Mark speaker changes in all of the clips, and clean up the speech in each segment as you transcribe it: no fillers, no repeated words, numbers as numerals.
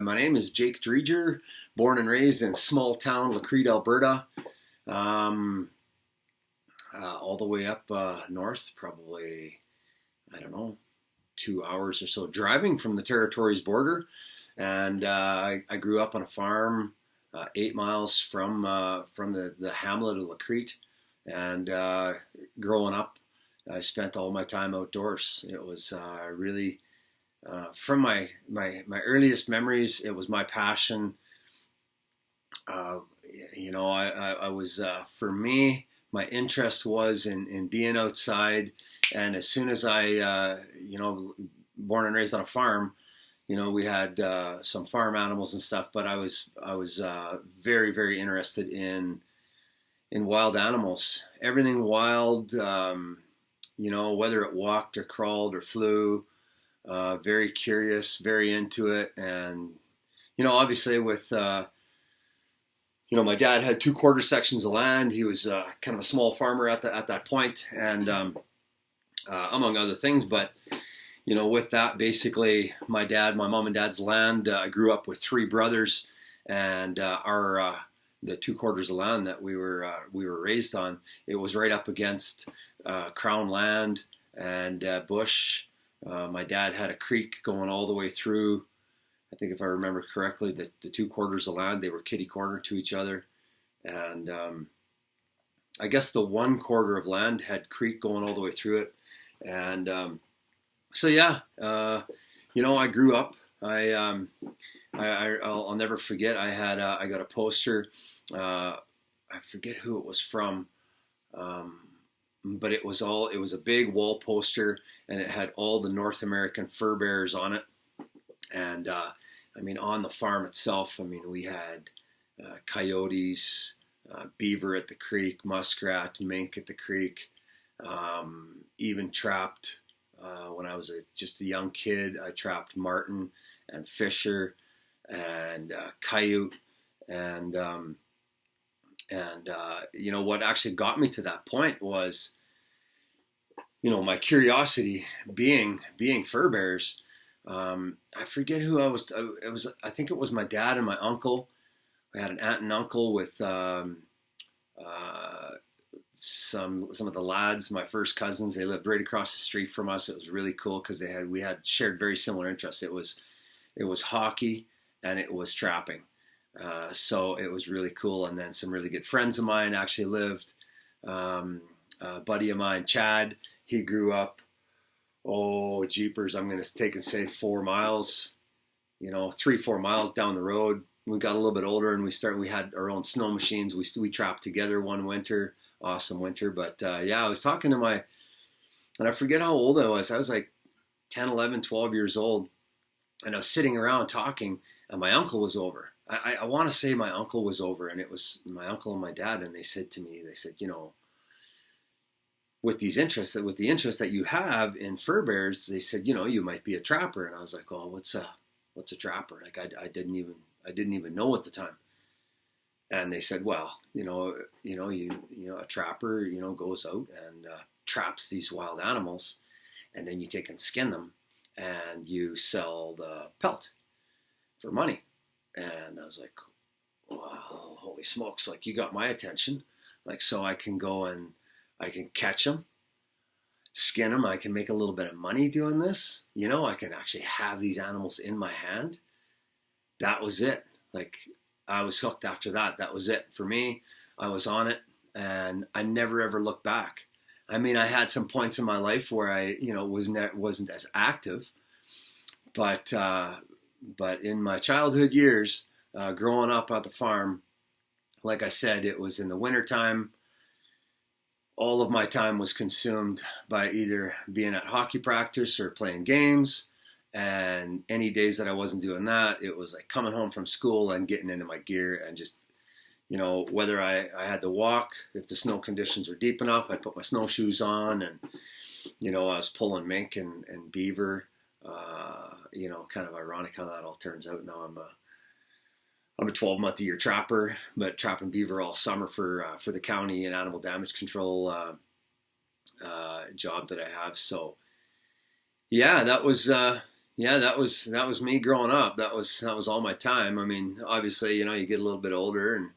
Speaker 1: My name is Jake Dreger, born and raised in small town Lacrete, Alberta, all the way up north, probably, I don't know, 2 hours or so driving from the territory's border. And I grew up on a farm 8 miles from the hamlet of Lacrete. And growing up, I spent all my time outdoors. It was really... from my earliest memories, it was my passion. I was, for me, my interest was in being outside. And as soon as born and raised on a farm, we had some farm animals and stuff, but I was very, very interested in wild animals, everything wild, whether it walked or crawled or flew. Very curious, very into it. And, obviously with, my dad had 2 quarter sections of land. He was kind of a small farmer at that point, and among other things. But, with that, basically my mom and dad's land, I grew up with 3 brothers, and the 2 quarters of land that we were raised on, it was right up against crown land and bush. My dad had a creek going all the way through. I think if I remember correctly, the 2 quarters of land, they were kitty corner to each other. And I guess the 1 quarter of land had creek going all the way through it. And I grew up. I'll never forget. I got a poster. I forget who it was from. But it was a big wall poster, and it had all the North American fur bearers on it. And on the farm itself, we had coyotes, beaver at the creek, muskrat, mink at the creek. Even trapped, when I was just a young kid, I trapped marten and fisher and coyote. And And what actually got me to that point was, my curiosity being fur bears. I forget who I was. I think it was my dad and my uncle. I had an aunt and uncle with some of the lads, my first cousins. They lived right across the street from us. It was really cool because we had shared very similar interests. It was hockey and it was trapping. So it was really cool. And then some really good friends of mine actually lived. A buddy of mine, Chad, he grew up, oh, jeepers, I'm going to take and say 4 miles, 3-4 miles down the road. We got a little bit older and we had our own snow machines. We trapped together one winter, awesome winter. But I was talking to and I forget how old I was. I was like 10, 11, 12 years old. And I was sitting around talking and my uncle was over. I want to say my uncle was over, and it was my uncle and my dad. And they said to me, with the interest that you have in fur bears, they said, you might be a trapper. And I was like, well, what's a trapper? Like I didn't even know at the time. And they said, well, a trapper, goes out and traps these wild animals, and then you take and skin them, and you sell the pelt for money. And I was like, wow, holy smokes! Like, you got my attention. Like, so I can go and I can catch them, skin them. I can make a little bit of money doing this. I can actually have these animals in my hand. That was it. Like, I was hooked after that. That was it for me. I was on it, and I never ever looked back. I mean, I had some points in my life where I, wasn't as active, but in my childhood years, growing up at the farm, like I said, it was in the wintertime. All of my time was consumed by either being at hockey practice or playing games. And any days that I wasn't doing that, it was like coming home from school and getting into my gear and just, whether I had to walk, if the snow conditions were deep enough, I'd put my snowshoes on and, I was pulling mink and beaver. Kind of ironic how that all turns out. Now I'm a 12-month-a-year trapper, but trapping beaver all summer for the county and animal damage control job that I have. So yeah, that was me growing up. That was all my time. I mean, obviously, you get a little bit older and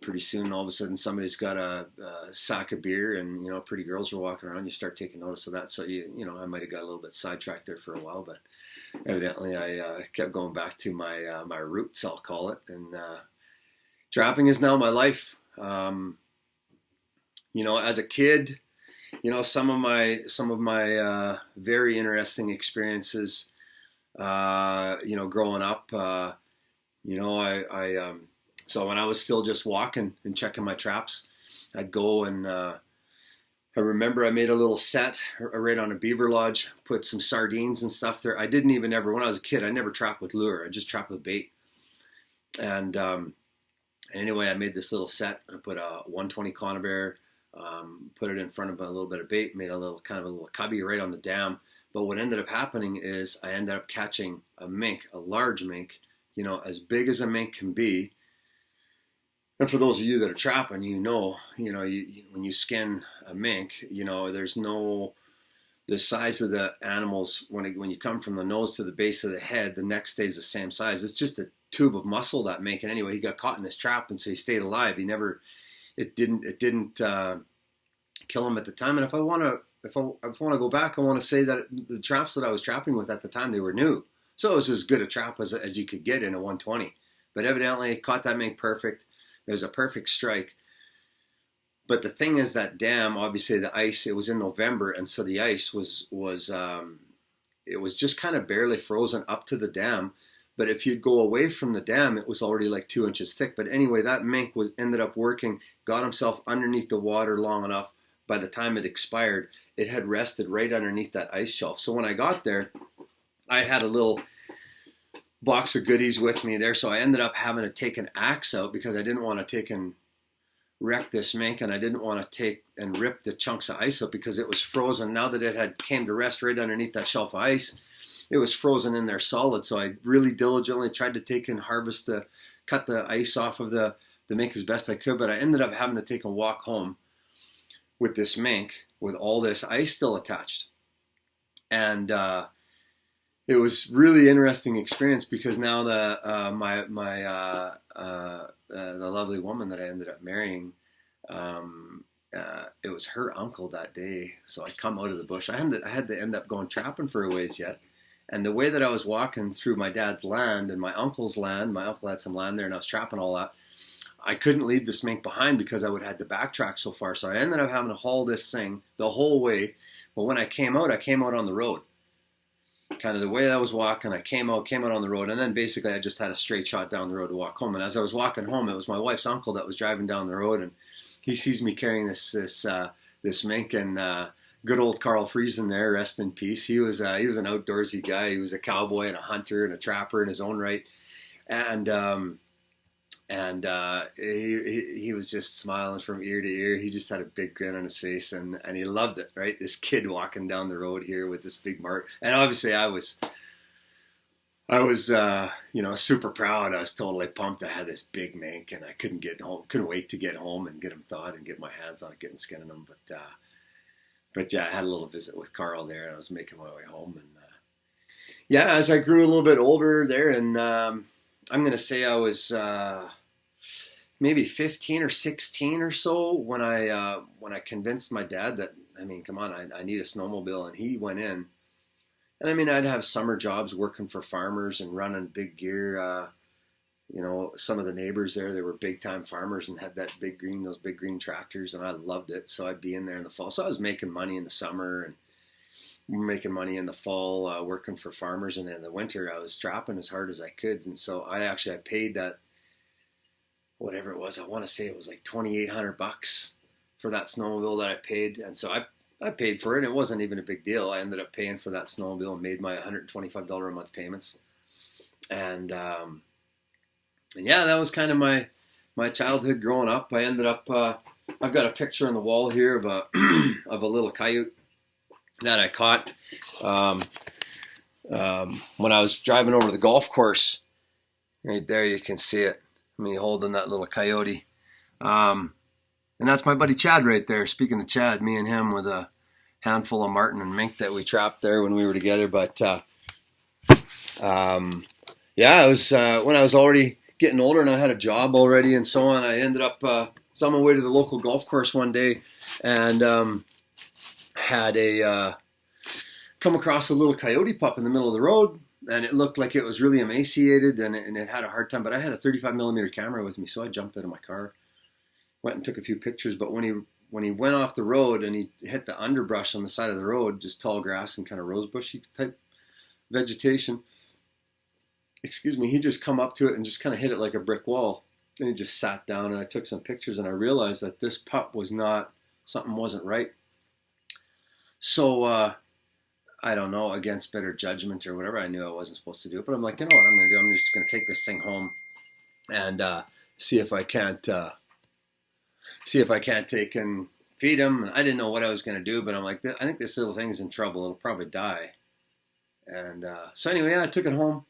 Speaker 1: pretty soon all of a sudden somebody's got a sack of beer and pretty girls are walking around. You start taking notice of that. So I might have got a little bit sidetracked there for a while, but evidently I kept going back to my roots, I'll call it. And trapping is now my life. As a kid, some of my very interesting experiences, growing up, so when I was still just walking and checking my traps, I'd go and I remember I made a little set right on a beaver lodge, put some sardines and stuff there. I didn't even ever, when I was a kid, I never trapped with lure. I just trapped with bait. And anyway, I made this little set. I put a 120 conibear, put it in front of a little bit of bait, made a little cubby right on the dam. But what ended up happening is I ended up catching a large mink, as big as a mink can be. And for those of you that are trapping, when you skin a mink, there's no, the size of the animals, when you come from the nose to the base of the head, the neck stays the same size. It's just a tube of muscle, that mink. And anyway, he got caught in this trap, and so he stayed alive. It didn't kill him at the time. And if I want to go back, I want to say that the traps that I was trapping with at the time, they were new. So it was as good a trap as you could get in a 120. But evidently, caught that mink perfect. It was a perfect strike. But the thing is, that dam, obviously the ice, it was in November, and so the ice was it was just kind of barely frozen up to the dam. But if you'd go away from the dam, it was already like 2 inches thick. But anyway, that mink ended up working, got himself underneath the water long enough. By the time it expired, it had rested right underneath that ice shelf. So when I got there, I had a little box of goodies with me there. So I ended up having to take an axe out because I didn't want to take and wreck this mink, and I didn't want to take and rip the chunks of ice out because it was frozen. Now that it had came to rest right underneath that shelf of ice, it was frozen in there solid. So I really diligently tried to take and cut the ice off of the the mink as best I could, but I ended up having to take a walk home with this mink with all this ice still attached. And it was really interesting experience because now the lovely woman that I ended up marrying, it was her uncle that day. So I come out of the bush. I had to end up going trapping for a ways yet. And the way that I was walking through my dad's land and my uncle's land, my uncle had some land there and I was trapping all that, I couldn't leave this mink behind because I would have had to backtrack so far. So I ended up having to haul this thing the whole way. But when I came out on the road. Kind of the way I was walking, I came out on the road, and then basically I just had a straight shot down the road to walk home. And as I was walking home, it was my wife's uncle that was driving down the road, and he sees me carrying this mink, and good old Carl Friesen there, rest in peace. He was an outdoorsy guy. He was a cowboy and a hunter and a trapper in his own right, and he was just smiling from ear to ear. He just had a big grin on his face, and he loved it, right? This kid walking down the road here with this big mark. And obviously I was super proud. I was totally pumped. I had this big mink, and I couldn't wait to get home and get him thawed and get my hands on it, getting skinning him. But yeah, I had a little visit with Carl there, and I was making my way home. And as I grew a little bit older there, and I'm going to say I was maybe 15 or 16 or so when I convinced my dad that, I mean, come on, I need a snowmobile, and he went in. And I mean, I'd have summer jobs working for farmers and running big gear. Some of the neighbors there, they were big time farmers and had those big green tractors, and I loved it. So I'd be in there in the fall. So I was making money in the summer and making money in the fall working for farmers, and in the winter I was trapping as hard as I could. And so I paid that, whatever it was, I want to say it was like $2,800 for that snowmobile that I paid. And so I paid for it. It wasn't even a big deal. I ended up paying for that snowmobile and made my $125 a month payments. And that was kind of my childhood growing up. I ended up I've got a picture on the wall here of a little coyote that I caught when I was driving over the golf course. Right there, you can see it. Me holding that little coyote. And that's my buddy Chad right there. Speaking of Chad, me and him with a handful of marten and mink that we trapped there when we were together. But it was when I was already getting older and I had a job already and so on. I ended up was on my way to the local golf course one day and had come across a little coyote pup in the middle of the road, and it looked like it was really emaciated and it had a hard time. But I had a 35 millimeter camera with me, so I jumped out of my car, went and took a few pictures. But when he went off the road and he hit the underbrush on the side of the road, just tall grass and kind of rosebushy type vegetation, he just come up to it and just kind of hit it like a brick wall. And he just sat down, and I took some pictures, and I realized that this pup something wasn't right. So I don't know, against better judgment or whatever, I knew I wasn't supposed to do it. But I'm like, you know what I'm going to do? I'm just going to take this thing home and see if I can't take and feed him. And I didn't know what I was going to do, but I'm like, I think this little thing is in trouble. It'll probably die. And so anyway, I took it home.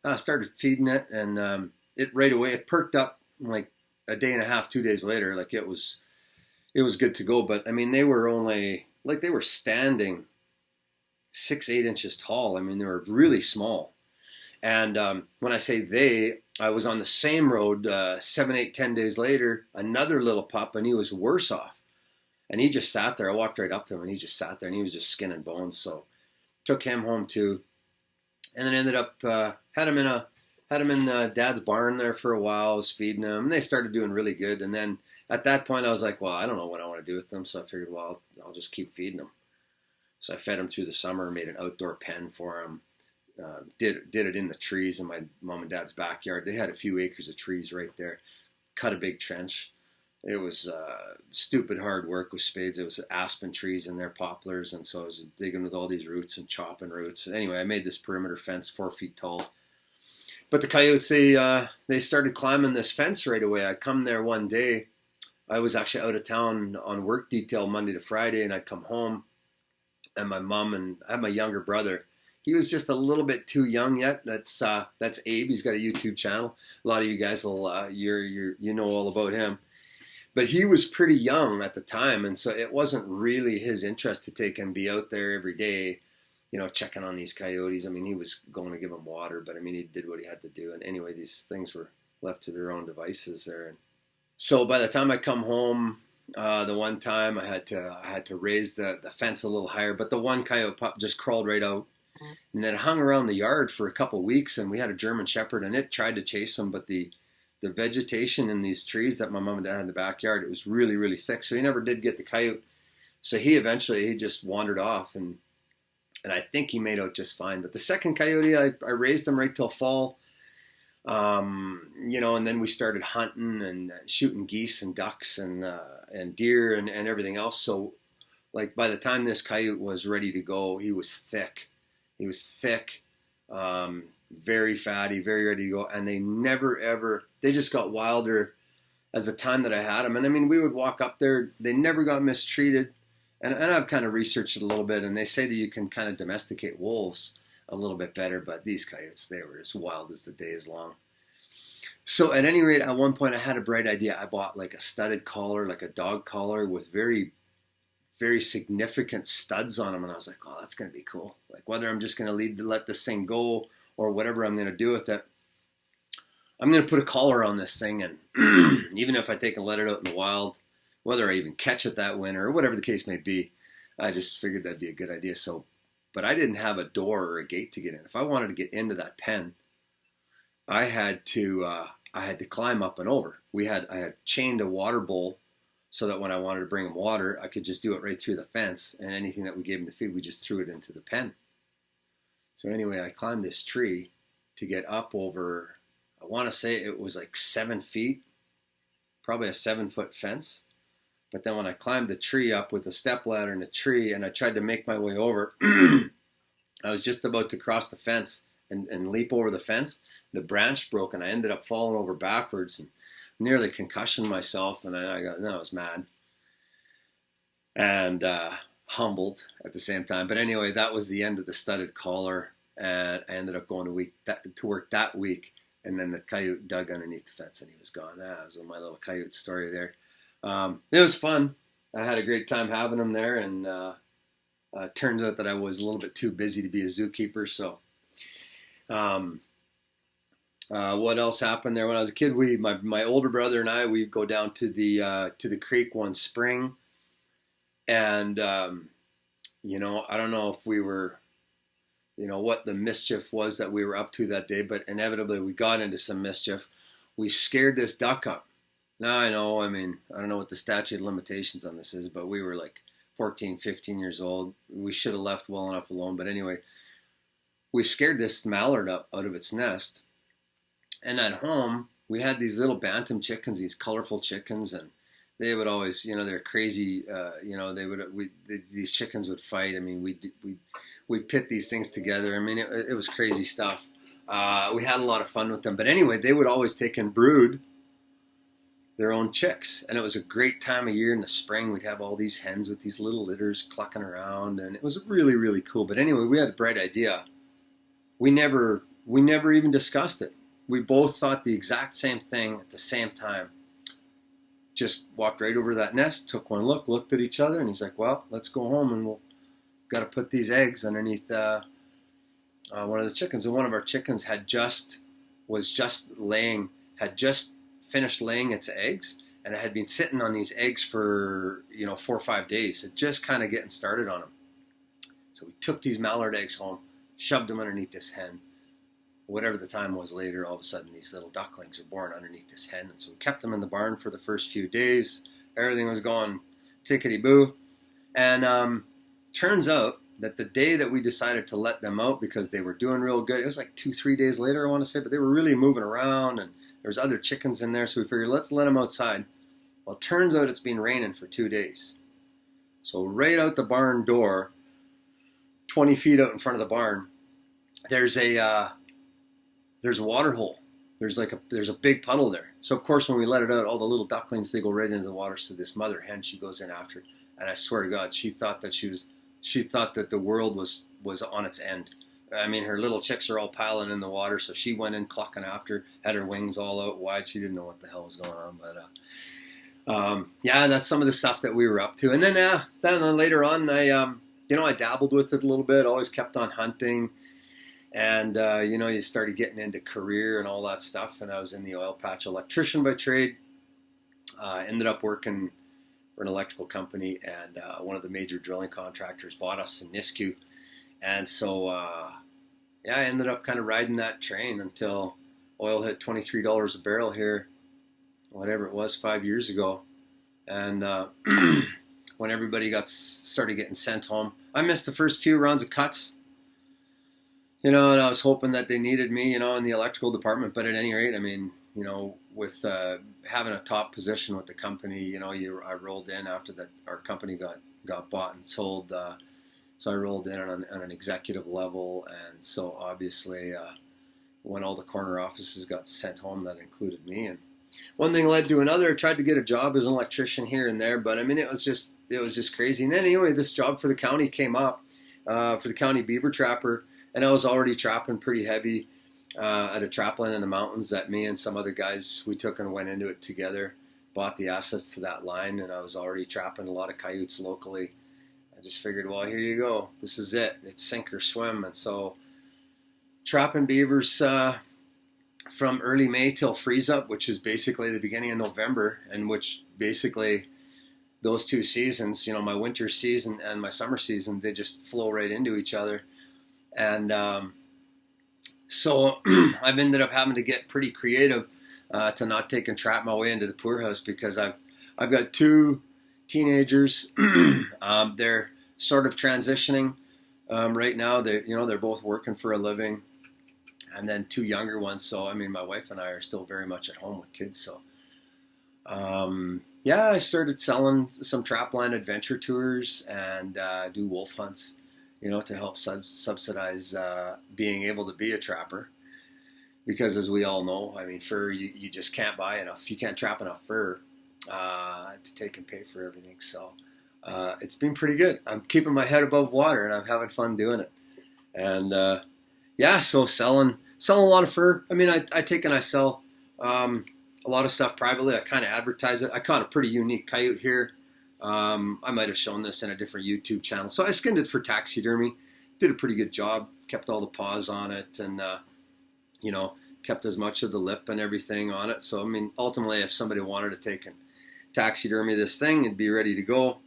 Speaker 1: I started feeding it, and it right away, it perked up like a day and a half, 2 days later. Like it was good to go. But I mean, they were standing 6-8 inches tall. I mean, they were really small. And when I say I was on the same road 7, 8, 10 days later, another little pup, and he was worse off. And he just sat there. I walked right up to him, and he just sat there, and he was just skin and bones. So took him home too, and then ended up had him in Dad's barn there for a while. I was feeding him, and they started doing really good. And then at that point, I was like, well, I don't know what I want to do with them. So I figured, well, I'll just keep feeding them. So I fed him through the summer, made an outdoor pen for him. Did it in the trees in my mom and dad's backyard. They had a few acres of trees right there. Cut a big trench. It was stupid hard work with spades. It was aspen trees and their poplars, and so I was digging with all these roots and chopping roots. Anyway, I made this perimeter fence 4 feet tall. But the coyotes, they started climbing this fence right away. I come there one day. I was actually out of town on work detail Monday to Friday, and I'd come home, and my mom and I had my younger brother. He was just a little bit too young yet. That's Abe. He's got a YouTube channel. A lot of you guys will you know all about him. But he was pretty young at the time, and so it wasn't really his interest to take him be out there every day, checking on these coyotes. I mean, he was going to give them water, but I mean, he did what he had to do. And anyway, these things were left to their own devices there. And so by the time I come home, the one time I had to raise the fence a little higher, but the one coyote pup just crawled right out, and then it hung around the yard for a couple of weeks. And we had a German Shepherd, and it tried to chase him, but the vegetation in these trees that my mom and dad had in the backyard, it was really, really thick, so he never did get the coyote. So he just wandered off, and I think he made out just fine. But the second coyote, I raised him right till fall. And then we started hunting and shooting geese and ducks and deer and everything else. So, like, by the time this coyote was ready to go, he was thick. Very fatty, very ready to go. And they just got wilder as the time that I had them. And I mean, we would walk up there. They never got mistreated. And I've kind of researched it a little bit, and they say that you can kind of domesticate wolves a little bit better, but these coyotes, they were as wild as the day is long. So at any rate, at one point I had a bright idea. I bought like a studded collar, like a dog collar with very, very significant studs on them. And I was like, oh, that's going to be cool. Like, whether I'm just going to let this thing go or whatever I'm going to do with it, I'm going to put a collar on this thing. And even if I take and let it out in the wild, whether I even catch it that winter or whatever the case may be, I just figured that'd be a good idea. So, but I didn't have a door or a gate to get in. If I wanted to get into that pen, I had to climb up and over. I had chained a water bowl so that when I wanted to bring him water, I could just do it right through the fence, and anything that we gave him to feed, we just threw it into the pen. So anyway, I climbed this tree to get up over, I want to say it was like 7 feet, probably a 7-foot fence. But then when I climbed the tree up with a stepladder and a tree, and I tried to make my way over, I was just about to cross the fence and leap over the fence. The branch broke, and I ended up falling over backwards and nearly concussioned myself. And I was mad and humbled at the same time. But anyway, that was the end of the studded collar, and I ended up going to work that week. And then the coyote dug underneath the fence, and he was gone. That was my little coyote story there. It was fun. I had a great time having him there, and turns out that I was a little bit too busy to be a zookeeper. So, what else happened there? When I was a kid, my older brother and I, we'd go down to the creek one spring, and I don't know if we were, what the mischief was that we were up to that day, but inevitably we got into some mischief. We scared this duck up. Now I know, I don't know what the statute of limitations on this is, but we were like 14, 15 years old. We should have left well enough alone. But anyway, we scared this mallard up out of its nest. And at home, we had these little bantam chickens, these colorful chickens, and they would always, they're crazy. These chickens would fight. I mean, we'd pit these things together. I mean, it was crazy stuff. We had a lot of fun with them. But anyway, they would always take and brood their own chicks, and it was a great time of year in the spring. We'd have all these hens with these little litters clucking around, and it was really, really cool. But anyway, we had a bright idea. We never even discussed it. We both thought the exact same thing at the same time. Just walked right over to that nest, took one look, looked at each other, and he's like, well, let's go home, and we'll got to put these eggs underneath one of the chickens. And one of our chickens had just finished laying its eggs, and it had been sitting on these eggs for 4 or 5 days. It just kind of getting started on them. So we took these mallard eggs home, shoved them underneath this hen. Whatever the time was later, all of a sudden these little ducklings are born underneath this hen. And so we kept them in the barn for the first few days. Everything was going tickety-boo. And turns out that the day that we decided to let them out, because they were doing real good, it was like 2-3 days later, I want to say, but they were really moving around, and there's other chickens in there, so we figured, let's let them outside. Well, it turns out it's been raining for 2 days. So right out the barn door, 20 feet out in front of the barn, there's a water hole. There's a big puddle there. So of course, when we let it out, all the little ducklings, they go right into the water. So this mother hen, she goes in after it, and I swear to God, she thought that the world was on its end. I mean, her little chicks are all piling in the water, so she went in clucking after, had her wings all out wide. She didn't know what the hell was going on, but yeah, that's some of the stuff that we were up to. And then later on, I dabbled with it a little bit. Always kept on hunting, and you started getting into career and all that stuff. And I was in the oil patch, electrician by trade. Ended up working for an electrical company, and one of the major drilling contractors bought us in Nisku. And so, I ended up kind of riding that train until oil hit $23 a barrel here, whatever it was, 5 years ago. And when everybody started getting sent home, I missed the first few rounds of cuts, and I was hoping that they needed me, in the electrical department. But at any rate, I mean, with having a top position with the company, I rolled in after that our company got bought and sold. So I rolled in on an executive level, and so obviously when all the corner offices got sent home, that included me. And one thing led to another. I tried to get a job as an electrician here and there, but I mean, it was just crazy. And then anyway, this job for the county came up, for the county beaver trapper, and I was already trapping pretty heavy at a trap line in the mountains that me and some other guys, we took and went into it together, bought the assets to that line, and I was already trapping a lot of coyotes locally. I just figured, well, here you go. This is it. It's sink or swim. And so trapping beavers from early May till freeze up, which is basically the beginning of November, and which basically those two seasons, my winter season and my summer season, they just flow right into each other. And so I've ended up having to get pretty creative to not take and trap my way into the poorhouse, because I've got two teenagers. They're sort of transitioning right now. They're both working for a living, and then two younger ones. So I mean, my wife and I are still very much at home with kids. So I started selling some trapline adventure tours and do wolf hunts, to help subsidize being able to be a trapper. Because as we all know, I mean, fur, you just can't buy enough. You can't trap enough fur to take and pay for everything. So it's been pretty good. I'm keeping my head above water, and I'm having fun doing it. And so selling a lot of fur. I mean, I take and I sell a lot of stuff privately. I kind of advertise it. I caught a pretty unique coyote here. I might have shown this in a different YouTube channel. So I skinned it for taxidermy. Did a pretty good job. Kept all the paws on it, and kept as much of the lip and everything on it. So I mean, ultimately, if somebody wanted to take and taxidermy this thing, it'd be ready to go.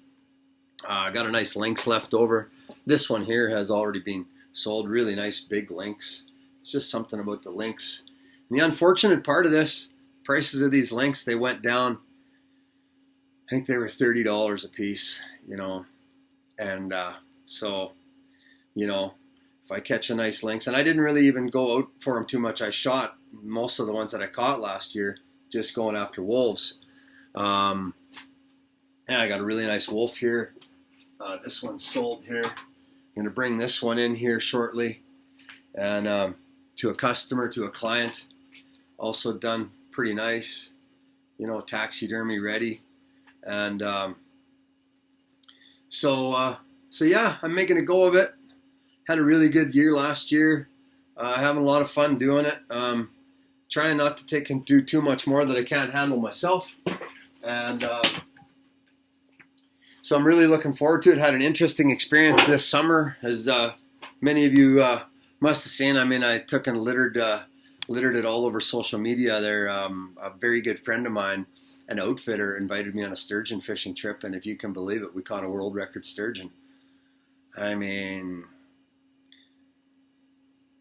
Speaker 1: I got a nice lynx left over. This one here has already been sold. Really nice big lynx. It's just something about the lynx. And the unfortunate part of this, prices of these lynx, they went down. I think they were $30 a piece, and so, if I catch a nice lynx, and I didn't really even go out for them too much. I shot most of the ones that I caught last year, just going after wolves. I got a really nice wolf here. This one's sold here. I'm going to bring this one in here shortly, and to a customer, to a client. Also done pretty nice, taxidermy ready. And so I'm making a go of it. Had a really good year last year. Having a lot of fun doing it. Trying not to take and do too much more that I can't handle myself. And so I'm really looking forward to it. Had an interesting experience this summer, as many of you must have seen. I mean, I took and littered it all over social media. There, a very good friend of mine, an outfitter, invited me on a sturgeon fishing trip, and if you can believe it, we caught a world record sturgeon. I mean,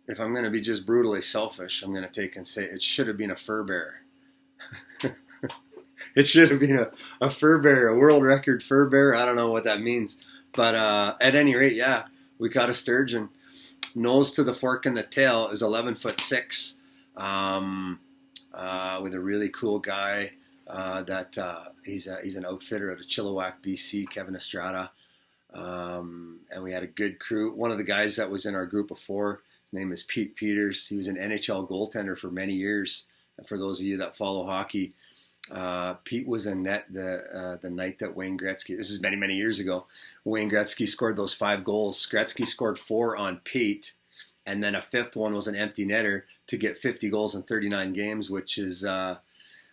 Speaker 1: if I'm going to be just brutally selfish, I'm going to take and say it should have been a fur bear. It should have been a fur bear, a world record fur bear. I don't know what that means, but at any rate, we caught a sturgeon. Nose to the fork in the tail is 11'6", with a really cool guy. He's an outfitter out of Chilliwack, BC, Kevin Estrada, and we had a good crew. One of the guys that was in our group before, his name is Pete Peters. He was an NHL goaltender for many years. And for those of you that follow hockey, Pete was in net the night that Wayne Gretzky. This is many, many years ago. Wayne Gretzky scored those 5 goals. Gretzky scored 4 on Pete, and then a fifth one was an empty netter to get 50 goals in 39 games, which is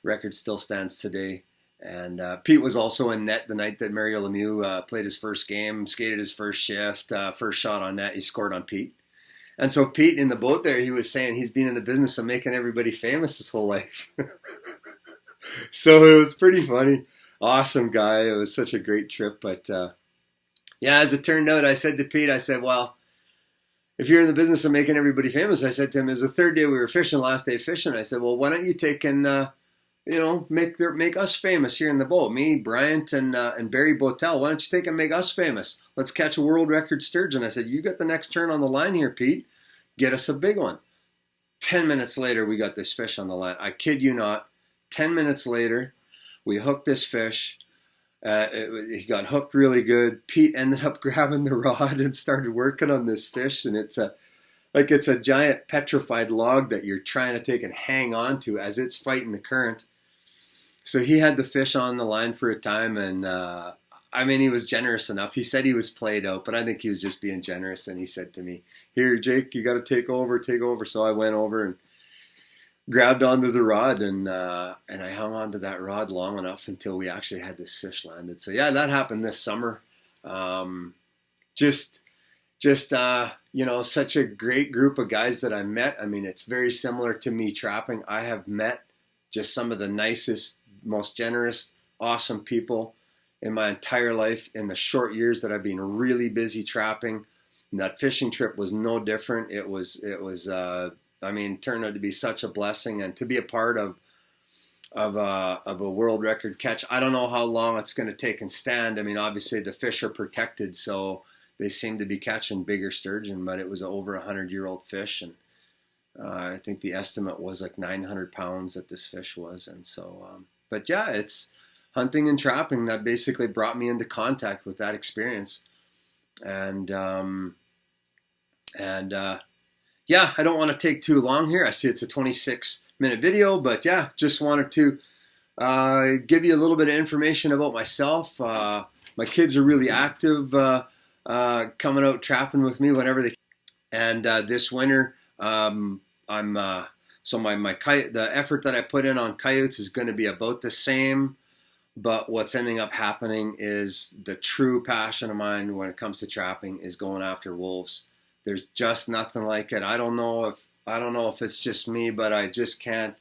Speaker 1: record still stands today. And Pete was also in net the night that Mario Lemieux played his first game, skated his first shift, first shot on net, he scored on Pete. And so Pete in the boat there, he was saying he's been in the business of making everybody famous his whole life. So it was pretty funny. Awesome guy. It was such a great trip. But yeah, as it turned out, I said to Pete, I said, well, if you're in the business of making everybody famous, I said to him, it was the third day we were fishing, last day fishing. I said, well, why don't you take and, make us famous here in the boat. Me, Bryant, and Barry Botel. Why don't you take and make us famous? Let's catch a world record sturgeon. I said, you got the next turn on the line here, Pete. Get us a big one. 10 minutes later, we got this fish on the line. I kid you not. 10 minutes later, we hooked this fish. He got hooked really good. Pete ended up grabbing the rod and started working on this fish, and it's a giant petrified log that you're trying to take and hang on to as it's fighting the current. So he had the fish on the line for a time, and he was generous enough. He said he was played out, but I think he was just being generous, and he said to me, here, Jake, you got to take over. So I went over and grabbed onto the rod, and I hung onto that rod long enough until we actually had this fish landed. So yeah, that happened this summer. Such a great group of guys that I met. I mean, it's very similar to me trapping. I have met just some of the nicest, most generous, awesome people in my entire life in the short years that I've been really busy trapping. And that fishing trip was no different. It turned out to be such a blessing, and to be a part of a world record catch. I don't know how long it's going to take and stand. I mean, obviously the fish are protected, so they seem to be catching bigger sturgeon, but it was over 100-year-old fish, and I think the estimate was like 900 pounds that this fish was. And so, but yeah, it's hunting and trapping that basically brought me into contact with that experience. And yeah, I don't want to take too long here. I see it's a 26-minute video, but yeah, just wanted to give you a little bit of information about myself. My kids are really active, coming out trapping with me whenever they can. And this winter, the effort that I put in on coyotes is going to be about the same. But what's ending up happening is the true passion of mine when it comes to trapping is going after wolves. There's just nothing like it. I don't know if it's just me, but I just can't.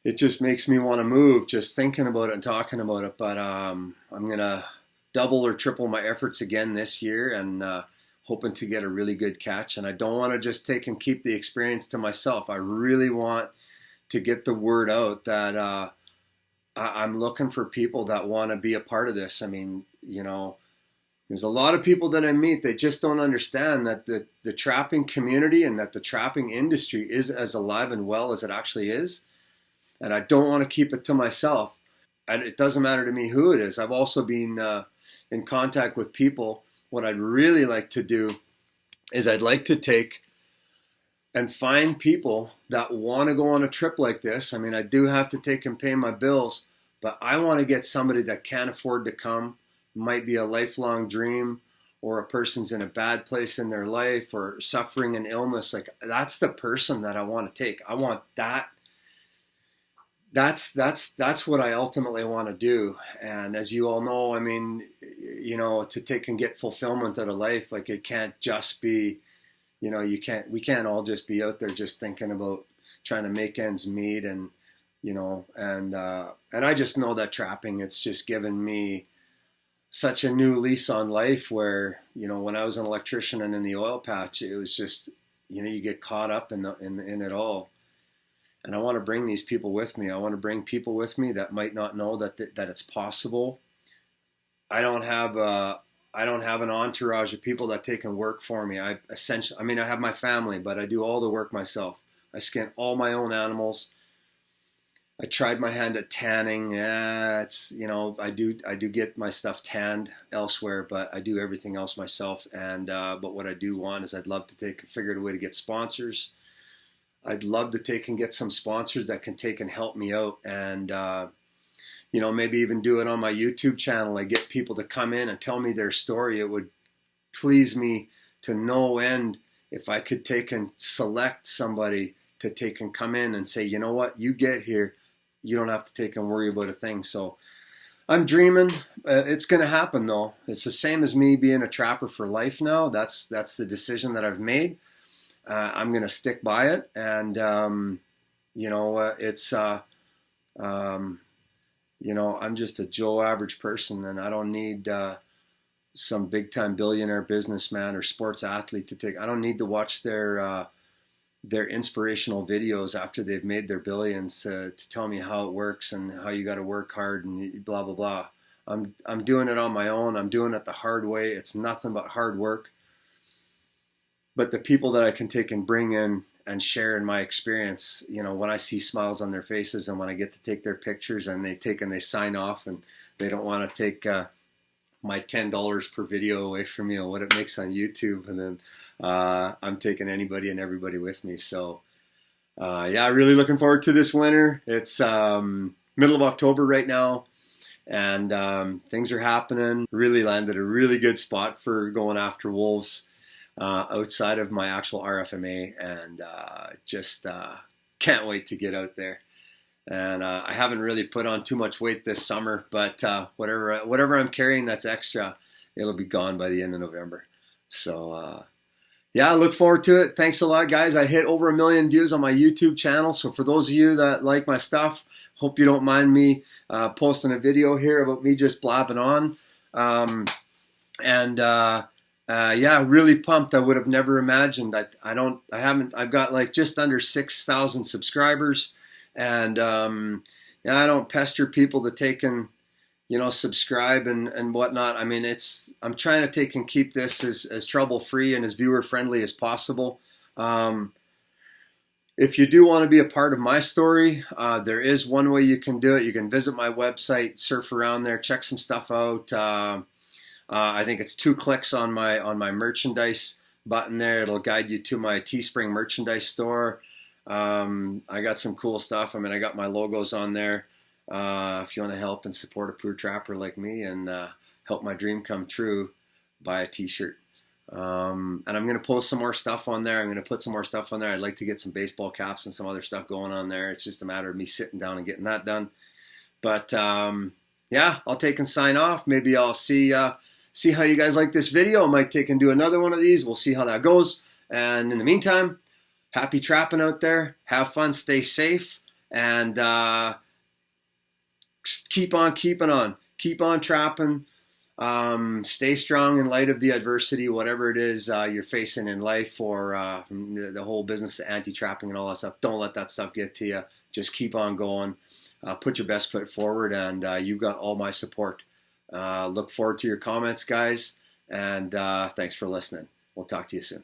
Speaker 1: It just makes me want to move just thinking about it and talking about it. But I'm gonna double or triple my efforts again this year, and hoping to get a really good catch. And I don't want to just take and keep the experience to myself. I really want to get the word out that I'm looking for people that want to be a part of this. I mean, there's a lot of people that I meet, they just don't understand that the trapping community and that the trapping industry is as alive and well as it actually is. And I don't want to keep it to myself. And it doesn't matter to me who it is. I've also been in contact with people. What I'd really like to do is I'd like to take and find people that want to go on a trip like this. I mean, I do have to take and pay my bills, but I want to get somebody that can't afford to come. Might be a lifelong dream, or a person's in a bad place in their life or suffering an illness. Like, that's the person that I want to take. I want that. That's what I ultimately want to do. And as you all know, I mean, to take and get fulfillment out of life, like, it can't just be, we can't all just be out there just thinking about trying to make ends meet. And, and I just know that trapping, it's just given me such a new lease on life where, when I was an electrician and in the oil patch, it was just, you get caught up in it all. And I want to bring these people with me. I want to bring people with me that might not know that it's possible. I don't have an entourage of people that take and work for me. I have my family, but I do all the work myself. I skin all my own animals. I tried my hand at tanning. I do get my stuff tanned elsewhere, but I do everything else myself. And but what I do want is I'd love to figure out a way to get sponsors. I'd love to take and get some sponsors that can take and help me out, and maybe even do it on my YouTube channel. I get people to come in and tell me their story. It would please me to no end if I could take and select somebody to take and come in and say, you know what, you get here, you don't have to take and worry about a thing. So I'm dreaming. It's going to happen though. It's the same as me being a trapper for life now. That's the decision that I've made. I'm going to stick by it. And, it's, I'm just a Joe average person, and I don't need some big time billionaire businessman or sports athlete to take. I don't need to watch their inspirational videos after they've made their billions to tell me how it works and how you got to work hard and blah blah blah. I'm doing it on my own. I'm doing it the hard way. It's nothing but hard work. But the people that I can take and bring in and share in my experience, when I see smiles on their faces and when I get to take their pictures and they sign off and they don't want to take my $10 per video away from what it makes on YouTube, and then I'm taking anybody and everybody with me. So really looking forward to this winter. It's middle of October right now, and things are happening. Really landed a really good spot for going after wolves outside of my actual RFMA, and just can't wait to get out there. And I haven't really put on too much weight this summer, but whatever I'm carrying that's extra, it'll be gone by the end of November. So I look forward to it. Thanks a lot, guys. I hit over 1 million views on my YouTube channel. So for those of you that like my stuff, hope you don't mind me posting a video here about me just blabbing on. Really pumped. I would have never imagined. I've got like just under 6,000 subscribers, and I don't pester people to take and subscribe and whatnot. I mean, I'm trying to take and keep this as trouble free and as viewer friendly as possible. If you do want to be a part of my story, there is one way you can do it. You can visit my website, surf around there, check some stuff out. I think it's 2 clicks on my merchandise button there. It'll guide you to my Teespring merchandise store. I got some cool stuff. I mean, I got my logos on there. If you want to help and support a poor trapper like me and help my dream come true, buy a t-shirt. And I'm going to post some more stuff on there. I'm going to put some more stuff on there. I'd like to get some baseball caps and some other stuff going on there. It's just a matter of me sitting down and getting that done. But I'll take and sign off. Maybe I'll see how you guys like this video. I might take and do another one of these. We'll see how that goes. And in the meantime, happy trapping out there. Have fun. Stay safe. And keep on keeping on. Keep on trapping. Stay strong in light of the adversity, whatever it is you're facing in life, or the whole business of anti-trapping and all that stuff. Don't let that stuff get to you. Just keep on going. Put your best foot forward, and you've got all my support. Look forward to your comments, guys, and thanks for listening. We'll talk to you soon.